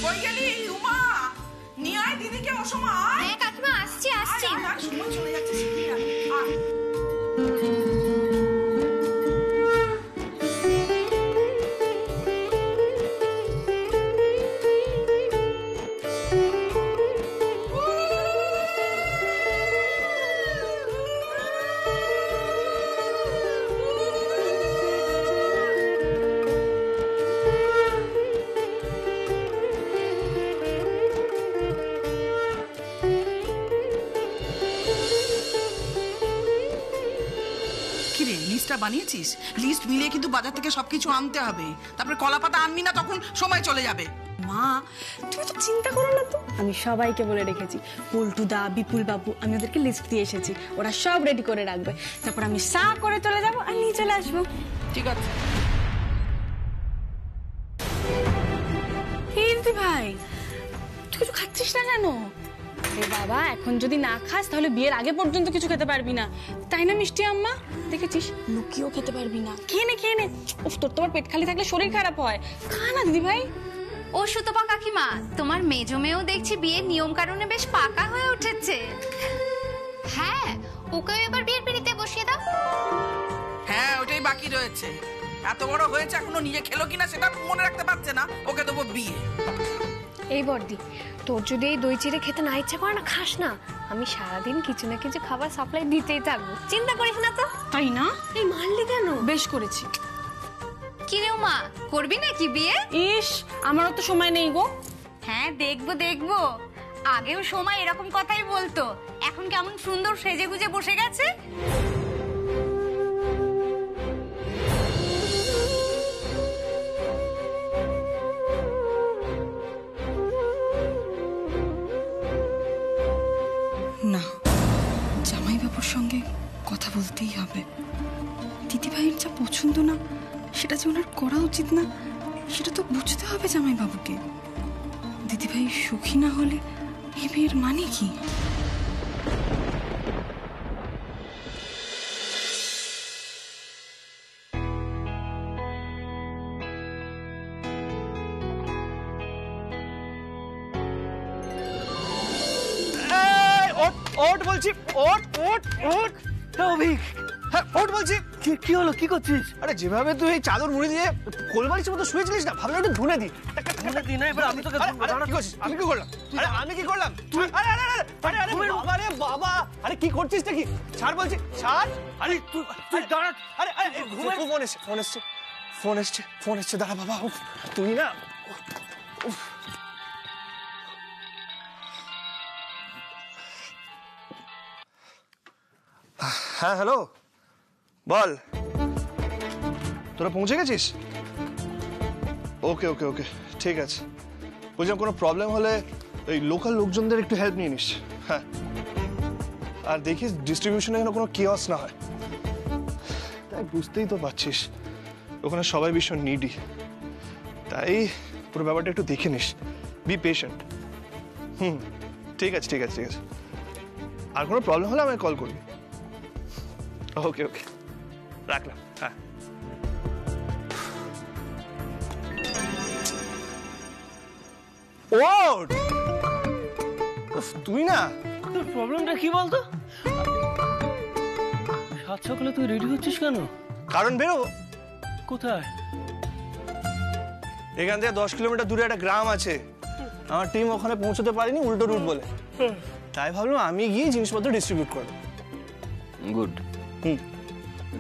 কই গেলি উমা? নিয়ে আয় দিদিকে অসময়। হ্যাঁ কাকিমা, আসছি আসছি। সময় চলে যাচ্ছে। লিস্টটা বানিয়েছিস? লিস্ট মিলিয়ে কিন্তু বাজার থেকে সবকিছু আনতে হবে। তারপরে কলা পাতা আনবি না, তখন সময় চলে যাবে। মা তুমি তো চিন্তা করো না তো, আমি সবাইকে বলে রেখেছি। পল্টু দা, বিপুল বাবু, আমি ওদেরকে লিস্ট দিয়ে এসেছি। ওরা সব রেডি করে রাখবে। তারপর আমি সা করে চলে যাবো আর নিয়ে চলে আসবো। ঠিক আছে। হিন্দি ভাই, তুই কিছু খাচ্ছিস না কেন? আরে বাবা, এখন যদি না খাস তাহলে বিয়ের আগে পর্যন্ত কিছু খেতে পারবি না, তাই না মিষ্টি আম্মা? দেখেছিস, লুকিয়েও খেতে পারবি না। খেয়ে নে খেয়ে নে। উফ, তোর তোমার পেট খালি থাকলে শরীর খারাপ হয়। খা না দিদি ভাই। ও সুতপা কাকিমা, তোমার মেজো মেয়েও দেখছি বিয়ের নিয়ম কানুনে বেশ পাকা হয়ে উঠেছে। হ্যাঁ, ওকেও এবার বিয়ের পিড়িতে বসিয়ে দাও। হ্যাঁ, ওটাই বাকি রয়েছে। এত বড় হয়েছে, এখনো নিজে খেলো কিনা সেটা মনে রাখতে পারছে না। ওকে দেবো বিয়ে। এই বর্দি, তোর যদি এই দই চিড়ে খেতে না ইচ্ছা করে না, খাস না। আমি সারাদিন কিছু না কিছু খাবার সাপ্লাই দিতেই থাকবো, চিন্তা করিস না তো। তাই না? এই মারলি কেন? বেশ করেছি। কি রে মা, করবি নাকি বিয়ে? ইস, আমারও তো সময় নেই গো। হ্যাঁ, দেখবো দেখবো। আগেও সময় এরকম কথাই বলতো, এখন কেমন সুন্দর সেজে গুজে বসে গেছে। না, জামাইবাবুর সঙ্গে কথা বলতেই হবে। দিদিভাইয়ের যা পছন্দ না, সেটা যে ওনার করা উচিত না, সেটা তো বুঝতে হবে জামাইবাবুকে। দিদিভাই সুখী না হলে এ বিয়ের মানে কি? ওট বলছি, ওট ওট ওট। হ্যাঁ অভিক, হ্যাঁ ওট বলছি। কি হলো, কি করছিস? আরে যেভাবে তুই এই চাদর মুড়ি দিয়ে কোলবালিশের মতো শুয়েছিলিস না, ভাবলাম একটু ধুনে দি। ধুনে দি না, এবার আমি তোকে কি করছিস? আমি কি করলাম? আরে আমি কি করলাম? তুই আরে আরে আরে আরে আরে বাবা রে বাবা, আরে কি করছিস নাকি? ছাড় বলছি, ছাড়। আরে তুই দাঁড়া। আরে আরে ফোন এসছে, ফোন এসছে, ফোন এসছে, ফোন এসছে, দাঁড়া বাবা। তুই না, হ্যাঁ হ্যালো, বল। তোরা পৌঁছে গেছিস? ওকে ওকে ওকে, ঠিক আছে। বলছিলাম কোনো প্রবলেম হলে ওই লোকাল লোকজনদের একটু হেল্প নিয়ে নিস। হ্যাঁ, আর দেখিস ডিস্ট্রিবিউশনে যেন কোনো কেওয়াস না হয়। তাই বুঝতেই তো পারছিস ওখানে সবাই ভীষণ নিডি, তাই পুরো ব্যাপারটা একটু দেখে নিস। Be patient. ঠিক আছে ঠিক আছে ঠিক আছে। আর কোনো প্রবলেম হলে আমায় কল করবি। ওকে ওকে, রাখলাম। হ্যাঁ, ওট তুই না, তোর প্রবলেমটা কি বলতো? সাত সকালে তুই রেডি হচ্ছিস কেন? কারণ বেরোবো। কোথায়? এখান থেকে 10 কিলোমিটার দূরে একটা গ্রাম আছে, আমার টিম ওখানে পৌঁছতে পারেনি, উল্টো রুট বলে। তাই ভাবলাম আমি গিয়ে জিনিসপত্র ডিস্ট্রিবিউট করবো। গুড।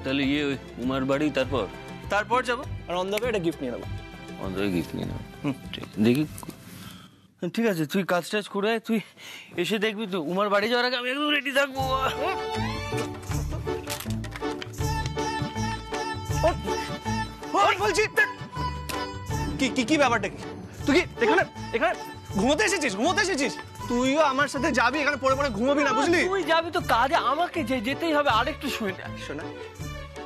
তাহলে ইয়ে ওই উমার বাড়ি, তারপর যাবো, আর অন দ্য ওয়ে একটা গিফট নিয়ে নেবো। অন্ধকারে গিফট নিয়ে নেবো। দেখি, ঠিক আছে, তুই কাজ টাজ করে আয়, তুই এসে দেখবি তো উমার বাড়ি যাওয়ার আগে আমি একদম রেডি থাকবো। বলছি কি কি কি ব্যাপারটা কি? তুই কি এখানে এখানে ঘুমোতে এসেছিস? ঘুমোতে এসেছিস? তুইও আমার সাথে যাবি, এখানে পড়ে পড়ে ঘুমাবি না, বুঝলি? তুই যাবি তো কাজে, আমাকে যেতেই হবে। আরেকটু শুনে না, শোনা,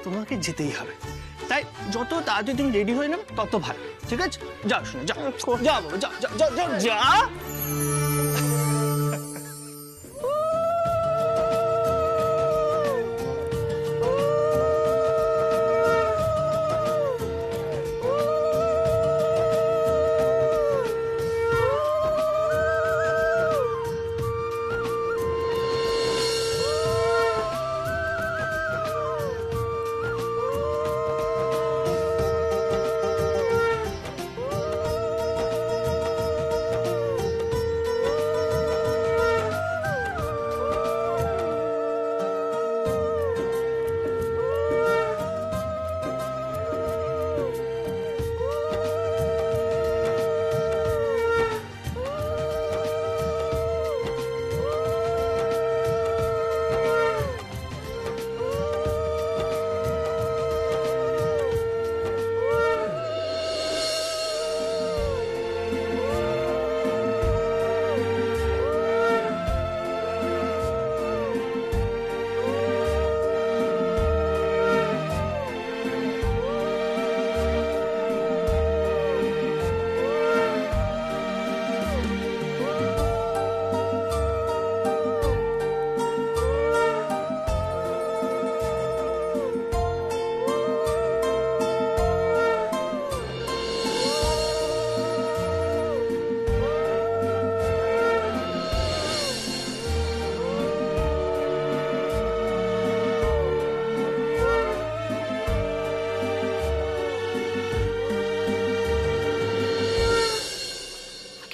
তোমাকে যেতেই হবে, তাই যত তাড়াতাড়ি তুমি রেডি হয়ে নেবে তত ভালো। ঠিক আছে, যাও শোনা, যা যা যা যা যা যা।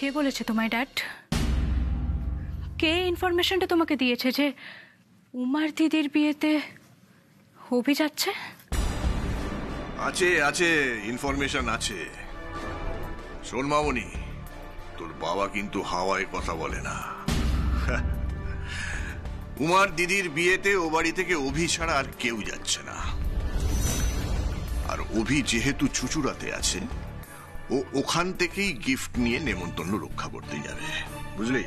কে বলেছে তোমায় ড্যাড? কে ইনফরমেশনটা তোমাকে দিয়েছে যে উমার দিদির বিয়েতে অভি যাচ্ছে? আছে আছে, ইনফরমেশন আছে। শোন মামনি, তোর বাবা কিন্তু হাওয়ায় কথা বলে না। উমার দিদির বিয়েতে ও বাড়ি থেকে অভি ছাড়া আর কেউ যাচ্ছে না। আর অভি যেহেতু চুচুড়াতে আছে, ও ওখান থেকেই গিফট নিয়ে নেমন্তন্ন রক্ষা করতে যাবে, বুঝলি?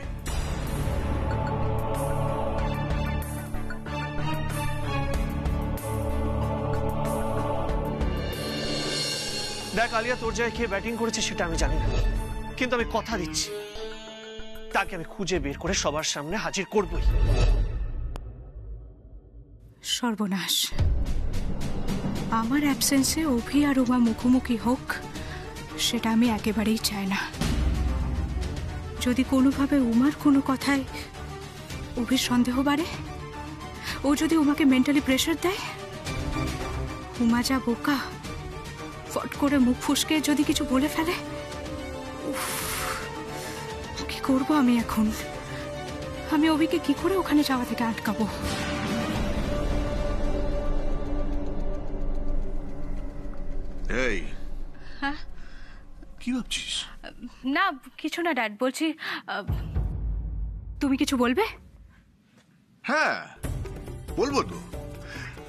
দেখ আলিয়া, তোর জায়গায় কে ব্যাটিং করেছে সেটা আমি জানি না, কিন্তু আমি কথা দিচ্ছি তাকে আমি খুঁজে বের করে সবার সামনে হাজির করবই। সর্বনাশ! আমার অ্যাবসেন্সে অভি আর উমা মুখোমুখি হোক, সেটা আমি একেবারেই চাই না। যদি কোনোভাবে উমার কোনো কথায় অভির সন্দেহ বাড়ে, ও যদি উমাকে মেন্টালি প্রেশার দেয়, উমা যা বোকা, ফট করে মুখ ফুসকে যদি কিছু বলে ফেলে, কি করবো আমি এখন? আমি অভিকে কি করে ওখানে যাওয়া থেকে আটকাবো? এই, হ্যাঁ? কি ভাবছিস? না কিছু না ড্যাড, বলছি তুমি কিছু বলবে? হ্যাঁ বলবো তো,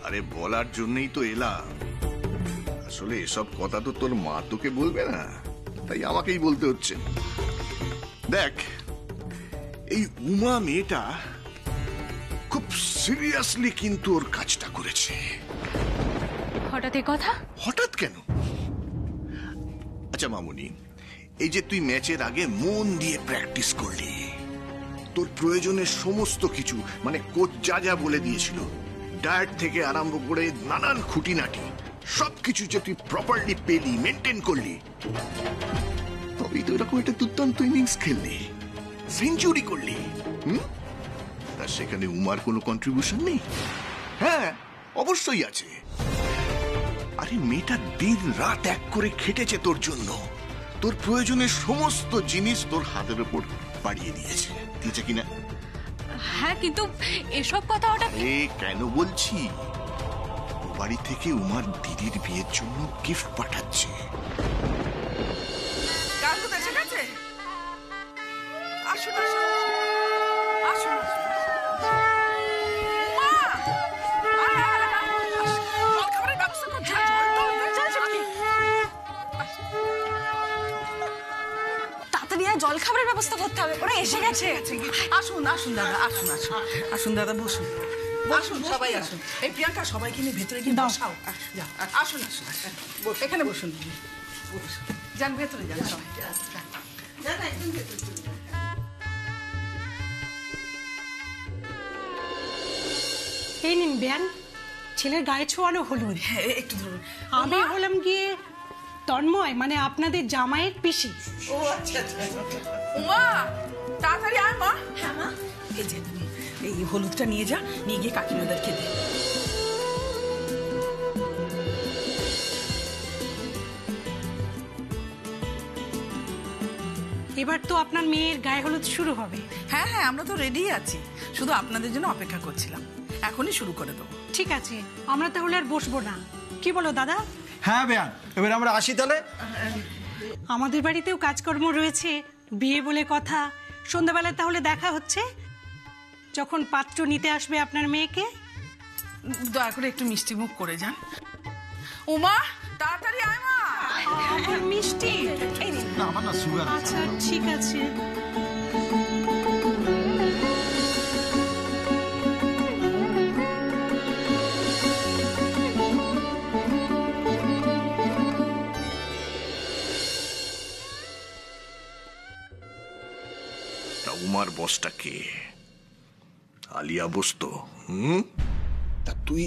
আরে বলার জন্যই তো এলাম। আসলে এসব কথা তো তোর মা তোকে বলবে না, তাই আমাকেই বলতে হচ্ছে। দেখ, এই উমা মেয়েটা খুব সিরিয়াসলি কিন্তু ওর কাজটা করেছে। হঠাৎ এই কথা? হঠাৎ কেন? আচ্ছা মামুনি, এই যে তুই ম্যাচের আগে মন দিয়ে প্র্যাকটিস করলি, তোর প্রয়োজনের সমস্ত কিছু, মানে কোচ যা যা বলে দিয়েছিল, ডায়েট থেকে আরম্ভ করে নানান খুঁটিনাটি সবকিছু যে তুই প্রপারলি পেলি, মেনটেন করলি, তবেই তো এরকম একটা দুর্দান্ত ইনিংস খেললি, সেঞ্চুরি করলি। আর সেখানে উমার কোনো কন্ট্রিবিউশন নেই? হ্যাঁ অবশ্যই আছে। আরে মেয়েটা দিন রাত এক করে খেটেছে তোর জন্য, তোর প্রয়োজনের সমস্ত জিনিস তোর হাতের উপর বাড়িয়ে দিয়েছে কিনা? হ্যাঁ, কিন্তু এসব কথা হঠাৎ কেন বলছি, ও বাড়ি থেকে উমার দিদির বিয়ের জন্য গিফট পাঠাচ্ছে। গাঙ্গুদ এসে গেছে? আসুন আসুন আসুন। মা! জলখাবারের ব্যবস্থা করছি। তাড়াতাড়ি জল খাবারের ব্যবস্থা করতে হবে, ওরা এসে গেছে। আসুন আসুন দাদা, আসুন আসুন আসুন দাদা, বসুন আসুন, সবাই আসুন। এই প্রিয়াঙ্কা, সবাইকে নিয়ে ভেতরে গিয়ে বসাও। আসুন আসুন, এখানে বসুন, যান ভেতরে যান সবাই। যান একদম ভেতরে চলে যান। এই নিন বেয়ান, ছেলের গায়ে ছোঁয়ানো হলুদ। হ্যাঁ, একটু ধরুন। আমি হলাম গিয়ে তন্ময়, মানে আপনাদের জামাইয়ের পিসি। ও আচ্ছা আচ্ছা। উমা, তাড়াতাড়ি আয় মা। হ্যাঁ মা। এই যে তুমি এই হলুদটা নিয়ে যা, নিয়ে গিয়ে কাকিমাদেরকে দে। এবার তো আপনার মেয়ের গায়ে হলুদ শুরু হবে। হ্যাঁ হ্যাঁ, আমরা তো রেডি আছি, শুধু আপনাদের জন্য অপেক্ষা করছিলাম। এখনই শুরু করে দেবো। ঠিক আছে, আমরা তাহলে আর বসবো না, কি বলো দাদা? হ্যাঁ বেয়ান, এবার আমরা আসি তাহলে। আমাদের বাড়িতেও কাজকর্ম রয়েছে, বিয়ে বলে কথা। সন্ধ্যাবেলায় তাহলে দেখা হচ্ছে, যখন পাত্র নিতে আসবে আপনার মেয়েকে। দয়া করে একটু মিষ্টি মুখ করে যান। উমা, তাড়াতাড়ি আয় মা। আমার মিষ্টি? না, আমার না সুগার। আচ্ছা ঠিক আছে। উমার বসটা কে? আলিয়া বস তো। তা তুই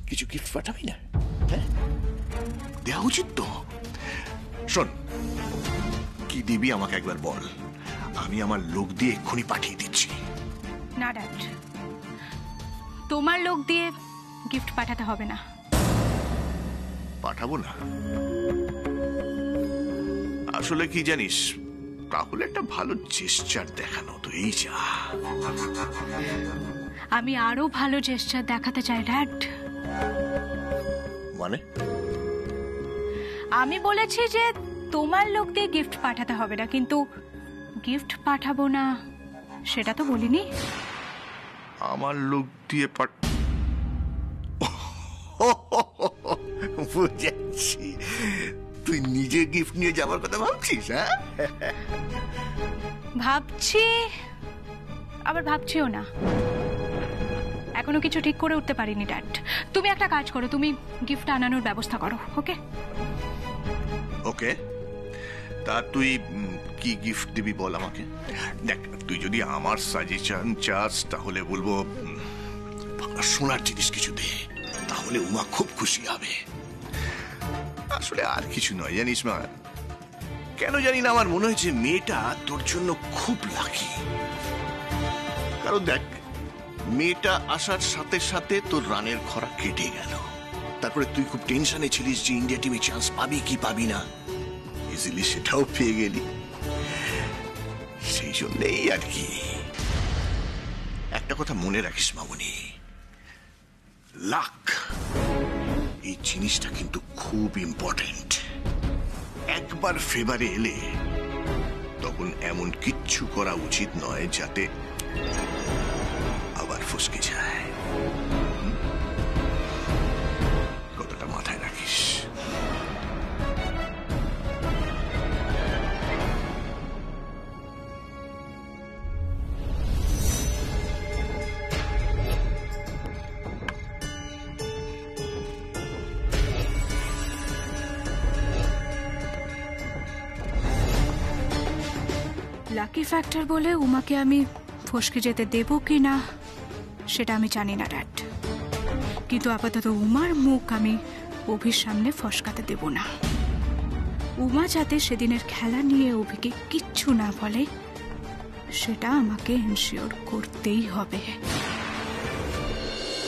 কিছু গিফট পাঠাবি না? হ্যাঁ, দেওয়া উচিত তো। শোন, কি দিবি আমাকে একবার বল, আমি আমার লোক দিয়ে এক্ষুনি পাঠিয়ে দিচ্ছি। না ড্যাড, তোমার লোক দিয়ে গিফট পাঠাতে হবে না। পাঠাবো না? আসলে কি জানিস, তাহলে একটা ভালো জেস্চার দেখানো তো এই যা। আমি আরো ভালো জেস্চার দেখাতে চাই ড্যাড। মানে আমি বলেছি যে তোমার লোক দিয়ে গিফট পাঠাতে হবে না, কিন্তু গিফট পাঠাবো না সেটা তো বলিনি। আমার লোক দিয়ে বুঝেছি, তুই নিজে গিফট নিয়ে যাবার কথা ভাবছিস? হ্যাঁ, ভাবছি আবার ভাবছিও না, এখনো কিছু ঠিক করে উঠতে পারিনি ড্যাড। তুমি একটা কাজ করো, তুমি গিফট আনানোর ব্যবস্থা করো। ওকে ওকে, তা তুই কি গিফট দিবি বল আমাকে। দেখ, তুই যদি আমার সাজেশন চাস তাহলে বলবো সোনার জিনিস কিছু দে, তাহলে উমা খুব খুশি হবে। আসলে আর কিছু নয়, জানিস মা, কেন জানি না আমার মনে হয়েছে মেয়েটা তোর জন্য খুব লাকি। কারণ দেখ, মেয়েটা আসার সাথে সাথে তোর রানের খরা কেটে গেল। তারপরে তুই খুব টেনশনে ছিলিস যে ইন্ডিয়া টিমে চান্স পাবি কি পাবি না, ইজিলি সেটাও পেয়ে গেলি। সেই জন্যই আর কি। একটা কথা মনে রাখিস মামনি, লাক এই জিনিসটা কিন্তু খুব ইম্পর্টেন্ট। একবার ফেভারে এলে তখন এমন কিচ্ছু করা উচিত নয় যাতে আবার ফসকে যায়। কথাটা মাথায় রাখিস। লাকি ফ্যাক্টর বলে উমাকে আমি ফসকে যেতে দেব কি না সেটা আমি জানি না ড্যাড, কিন্তু আপাতত উমার মুখ আমি অভির সামনে ফসকাতে দেব না। উমা যাতে সেদিনের খেলা নিয়ে অভিকে কিচ্ছু না বলে সেটা আমাকে এনশিওর করতেই হবে।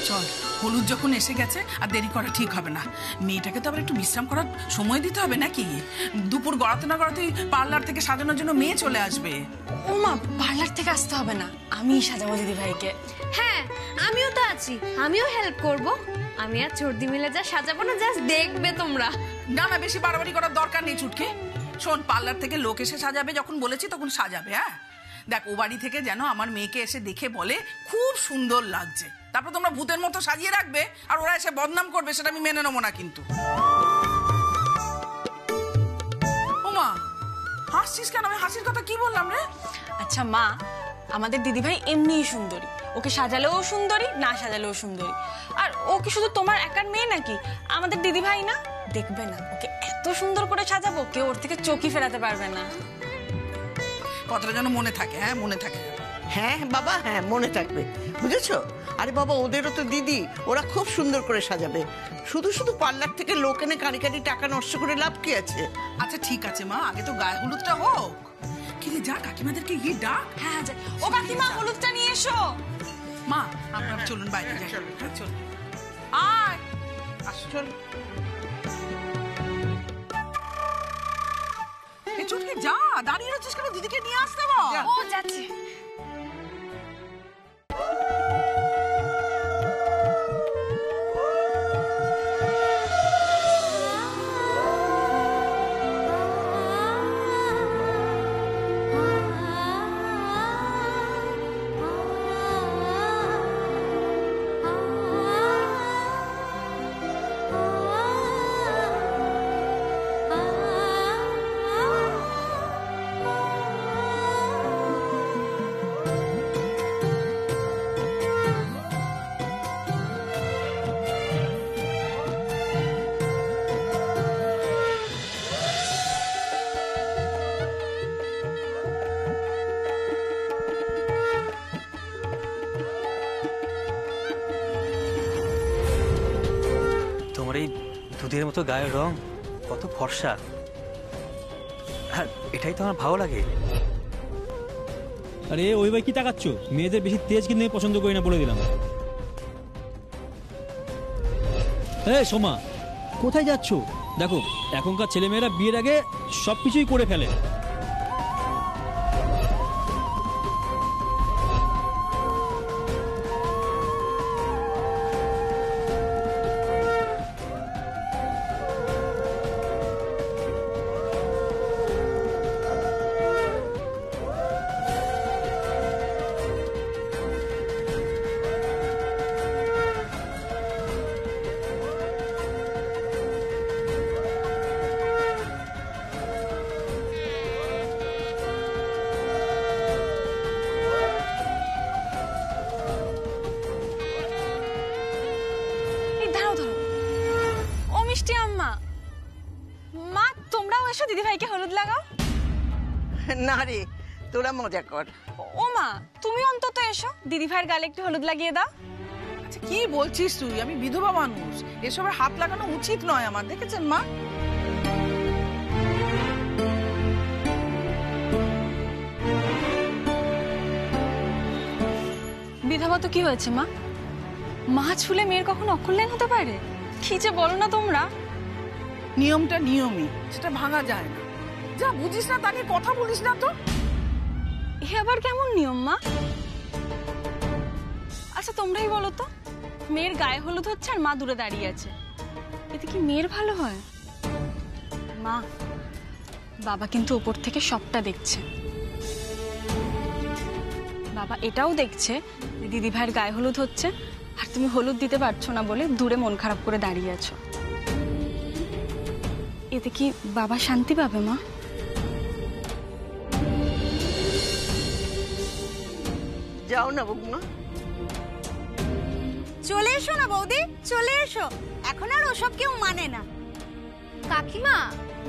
চল, হলুদ যখন এসে গেছে আর দেরি করা ঠিক হবে না। মেয়েটাকে তো আবার একটু বিশ্রাম করার সময় দিতে হবে নাকি? দুপুর গড়াতে না গড়াতেই পার্লার থেকে সাজানোর জন্য মেয়ে চলে আসবে। ও মা, পার্লার থেকে আসতে হবে না, আমি সাজাবো দিদি ভাইকে। হ্যাঁ, আমিও তো আছি, আমিও হেল্প করব। আমি আর চর্দি মিলে যা সাজাবো না, জাস্ট দেখবে তোমরা। না না, বেশি বাড়াবাড়ি করার দরকার নেই চুটকি। শোন, পার্লার থেকে লোক এসে সাজাবে, যখন বলেছি তখন সাজাবে। হ্যাঁ দেখ, ও বাড়ি থেকে যেন আমার মেয়েকে এসে দেখে বলে খুব সুন্দর লাগছে, তারপর তোমরা ভূতের মতো সাজিয়ে রাখবে আর ওরা এসে বদনাম করবে, সেটা আমি মেনে নেবো না কিন্তু। ওমা, হাসছিস কেন? আমি হাসির কথা কি বললাম রে? আচ্ছা মা, আমাদের দিদি ভাই এমনিই সুন্দরী, ওকে সাজালেও সুন্দরী, না সাজালেও সুন্দরী। আর ও কি শুধু তোমার একার মেয়ে নাকি? আমাদের দিদি ভাই না, দেখবে না ওকে এত সুন্দর করে সাজাবো, কেউ ওর থেকে চোখই ফেরাতে পারবে না। কথাটা যেন মনে থাকে। হ্যাঁ, মনে থাকে। হ্যাঁ বাবা, হ্যাঁ মনে থাকবে, বুঝেছো? আরে বাবা, ওদেরও তো দিদি, ওরা খুব সুন্দর করে সাজাবে। শুধু শুধু পার্লার থেকে লোক এনে কানি কানি টাকা নষ্ট করে লাভ কি আছে? আচ্ছা ঠিক আছে মা, আগে তো গায়ে হলুদটা হোক। কিরে, যা কাকিমাদেরকে গিয়ে ডাক। হ্যাঁ, ও কাকিমা, হলুদটা নিয়ে এসো। মা, আপনারা চলুন বাইরে যাই। চল, আয় চল। এই চুটকি, যা, দাঁড়িয়ে রয়েছিস কেন? দিদিকে নিয়ে আসতে বল। ও যাচ্ছে। দুধের মতো গায়ের রং, কত ফর্সা। আর এটাই তো আমার ভালো লাগে। আরে ওই ভাই কি তাকাচ্ছ? মেয়েদের বেশি তেজ কিন্তু আমি পছন্দ করি না, বলে দিলাম। এই সোমা, কোথায় যাচ্ছ? দেখো, এখনকার ছেলেমেয়েরা বিয়ের আগে সবকিছুই করে ফেলে। দিদিভাইকে হলুদ লাগাও। না রে, তোরা মজা কর। ও মা, তুমি অন্তত এসো, দিদিভাইয়ের গালে একটু হলুদ লাগিয়ে দাও। আচ্ছা কি বলছিস তুই? আমি বিধবা মানুষ, এসবের হাত লাগানো উচিত নয় আমার, দেখেছেন মা? বিধবা তো কি হয়েছে মা? মা ছুলে মেয়ের কখনো অকল্যাণ হতে পারে? কি যে বলো না তোমরা। নিয়মটা নিয়মই, সেটা ভাঙা যায় না। যা বুঝিস না তাকে কথা বলিস না তো। এ আবার কেমন নিয়ম মা? আচ্ছা তোমরাই বলো তো, মেয়ের গায়ে হলুদ হচ্ছে আর মা দূরে দাঁড়িয়ে আছে, এতে কি মেয়ের ভালো হয়? মা, বাবা কিন্তু ওপর থেকে সবটা দেখছে। বাবা এটাও দেখছে যে দিদিভাইয়ের গায়ে হলুদ হচ্ছে আর তুমি হলুদ দিতে পারছো না বলে দূরে মন খারাপ করে দাঁড়িয়ে আছো। এতে কি বাবা শান্তি পাবে মা? যাও না বৌমা। চলে এসো না বৌদি, চলে এসো, এখন আর ওসব কেউ মানে না। কাকিমা,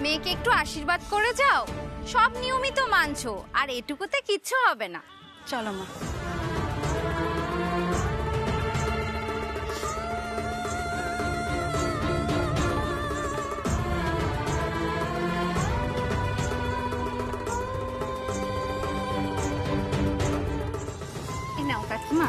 মেয়েকে একটু আশীর্বাদ করে যাও, সব নিয়মই তো মানছো, আর এটুকুতে কিচ্ছু হবে না। চলো মা। এই নাও কাকিমা।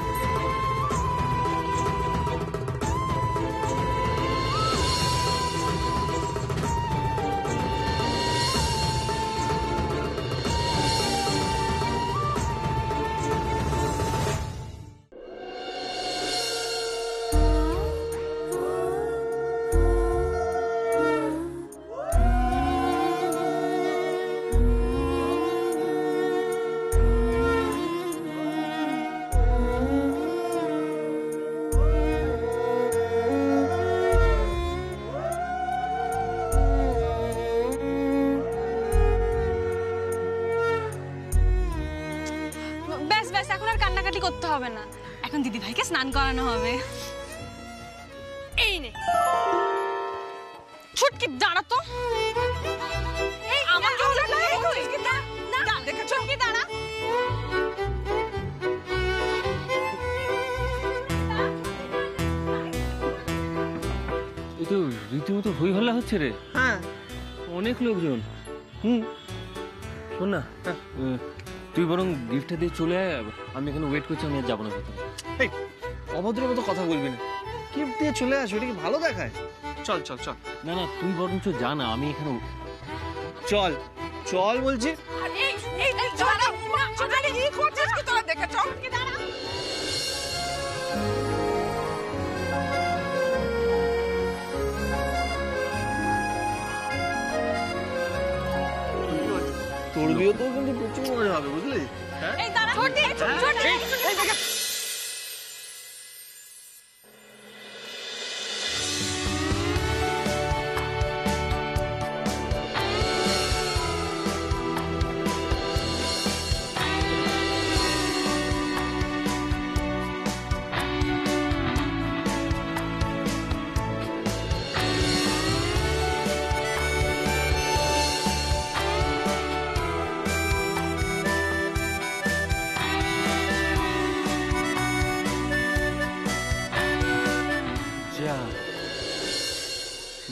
ব্যাস ব্যাস, এখন আর কান্নাকাটি করতে হবে না, এখন দিদিভাইকে স্নান করানো হবে। এই নে ছুটকি, দাঁড়া তো। আমাকে ছুটকি দাঁড়া। এই তো রীতিমতো হই হল্লা হচ্ছে রে। হ্যাঁ, অনেক লোকজন। শোন না, তুই বরং গিফটটা দিয়ে চলে আয়, আমি এখানে ওয়েট করছি, আমি আর যাবো না ভেতরে। এই অভদ্রের মতো কথা বলবি না, গিফট দিয়ে চলে আসো, এটা কি ভালো দেখায়? চল চল চল। না না, তুই বরঞ্চ যা না, আমি এখানে চল চল বলছি। দেখে চল। তোর বিয়েতেও কিন্তু প্রচুর মজা হবে, বুঝলি? এই দাঁড়া, ছোট দে, ছোট দে।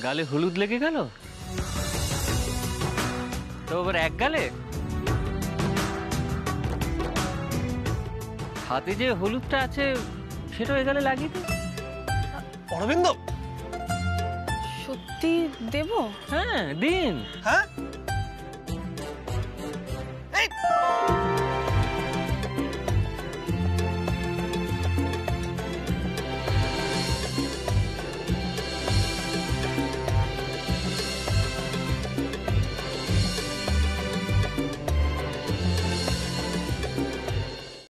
গালে হলুদ লেগে গেল তো, আবার এক গালে। হাতে যে হলুদটা আছে সেটা ওই গালে লাগিয়ে দে। অরবিন্দ, সত্যি দেব? হ্যাঁ দিন। হ্যাঁ